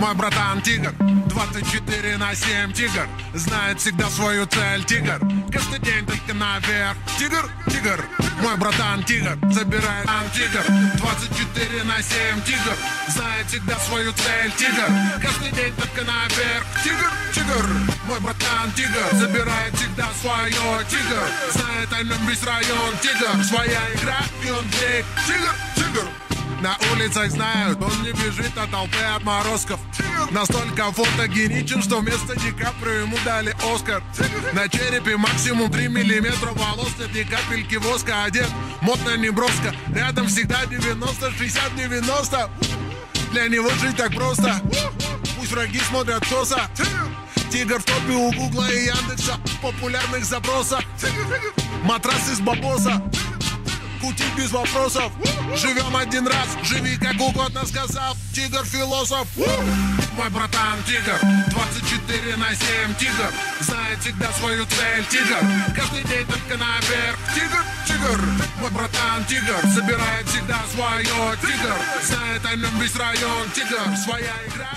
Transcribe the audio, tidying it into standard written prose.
Мой братан тигр, 24/7 тигр, знает всегда свою цель тигр, каждый день только наверх. Тигр, тигр, мой братан тигр, забирает тигр, 24/7 тигр, знает всегда свою цель тигр, каждый день только наверх. Тигр, тигр, мой братан тигр, забирает всегда свое тигр, знает о нем весь район тигр, своя игра и он блик. Тигр, тигр. На улицах знают, он не бежит от толпы отморозков. Настолько фотогеничен, что вместо Ди Каприо ему дали Оскар. На черепе максимум 3 миллиметра волос, нет ни капельки воска. Одет модно неброско, рядом всегда 90, 60, 90. Для него жить так просто, пусть враги смотрят косо. Тигр в топе у Гугла и Яндекса, популярных запросах. Матрас из бабоса, кутить без вопросов. Живем один раз, живи как угодно, сказал тигр философ. Мой братан тигр, 24/7 тигр, знает всегда свою цель тигр, каждый день только наверх. Тигр, тигр, мой братан тигр, собирает всегда свое тигр, знает о нем весь район тигр, своя игра.